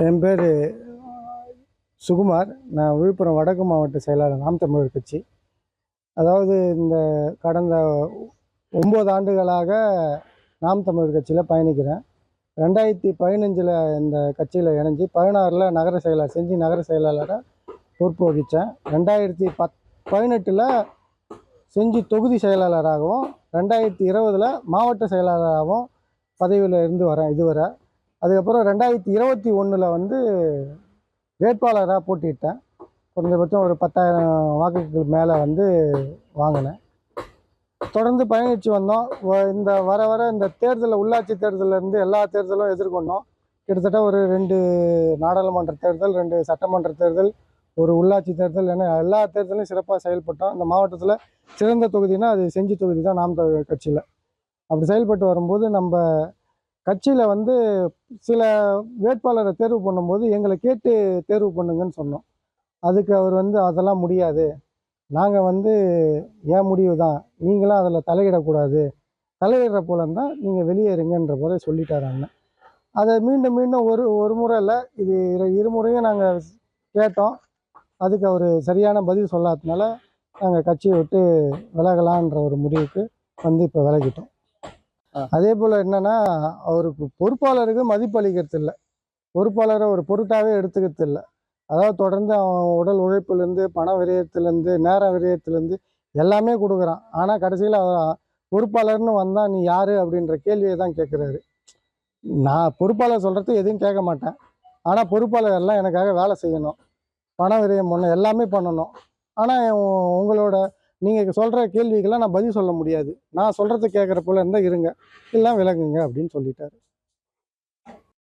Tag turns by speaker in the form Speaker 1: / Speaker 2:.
Speaker 1: என் பேர் சுகுமார். நான் விழுப்புரம் வடக்கு மாவட்ட செயலாளர் நாம் தமிழர் கட்சி. அதாவது இந்த கடந்த 9 ஆண்டுகளாக நாம் தமிழர் கட்சியில் பயணிக்கிறேன். 2015 இந்த கட்சியில் இணைஞ்சி 16 நகர செயலாளர் செஞ்சி நகர செயலாளராக பொறுப்பு வகித்தேன். 2018 செஞ்சி தொகுதி செயலாளராகவும் 2020 மாவட்ட செயலாளராகவும் பதவியில் இருந்து வரேன் இதுவரை. அதுக்கப்புறம் 2021 வேட்பாளராக போட்டியிட்டேன். குறைந்தபட்சம் ஒரு 10,000 வாக்குகள் மேலே வாங்கினேன். தொடர்ந்து பயணித்து வந்தோம். இந்த வர இந்த தேர்தலில், உள்ளாட்சி தேர்தலிருந்து எல்லா தேர்தலும் எதிர்கொண்டோம். கிட்டத்தட்ட ஒரு 2 நாடாளுமன்ற தேர்தல், 2 சட்டமன்ற தேர்தல், ஒரு உள்ளாட்சி தேர்தல் என எல்லா தேர்தலையும் சிறப்பாக செயல்பட்டோம். இந்த மாவட்டத்தில் சிறந்த தொகுதினா அது செஞ்சி தொகுதி தான் நாம் தமிழர் கட்சியில். அப்படி செயல்பட்டு வரும்போது நம்ம கட்சியில் சில வேட்பாளரை தேர்வு பண்ணும்போது எங்களை கேட்டு தேர்வு பண்ணுங்கன்னு சொன்னோம். அதுக்கு அவர் அதெல்லாம் முடியாது, நாங்கள் என் முடிவு தான், நீங்களாம் அதில் தலையிடக்கூடாது, தலையிடுற போல இருந்தால் நீங்கள் வெளியேறுங்கன்ற போல சொல்லிட்டார் அண்ணன். அதை மீண்டும் மீண்டும் ஒரு முறை இல்லை, இது 2 முறையும் நாங்கள் கேட்டோம். அதுக்கு அவர் சரியான பதில் சொல்லாததுனால நாங்கள் கட்சியை விட்டு விலகலான்ற ஒரு முடிவுக்கு இப்போ விலகிட்டோம். அதே போல் என்னென்னா, அவருக்கு பொறுப்பாளருக்கு மதிப்பு அளிக்கிறது இல்லை, பொறுப்பாளரை ஒரு பொருட்டாகவே எடுத்துக்கிறது இல்லை. அதாவது தொடர்ந்து அவன் உடல் உழைப்புலேருந்து, பண விரயத்துலேருந்து, நேர விரயத்துலேருந்து எல்லாமே கொடுக்குறான். ஆனால் கடைசியில் பொறுப்பாளர்னு வந்தால் நீ யார் அப்படின்ற கேள்வியை தான் கேட்குறாரு. நான் பொறுப்பாளர் சொல்கிறது எதுவும் கேட்க மாட்டேன். ஆனால் பொறுப்பாளர் எல்லாம் எனக்காக வேலை செய்யணும், பண விரயம் பண்ணணும், எல்லாமே பண்ணணும். ஆனால் உங்களோட நீங்கள் சொல்கிற கேள்விக்கெல்லாம் நான் பதில் சொல்ல முடியாது, நான் சொல்கிறத கேட்குற போல இருந்தால் இருங்க, இல்லை விலகுங்க அப்படின்னு சொல்லிட்டாரு.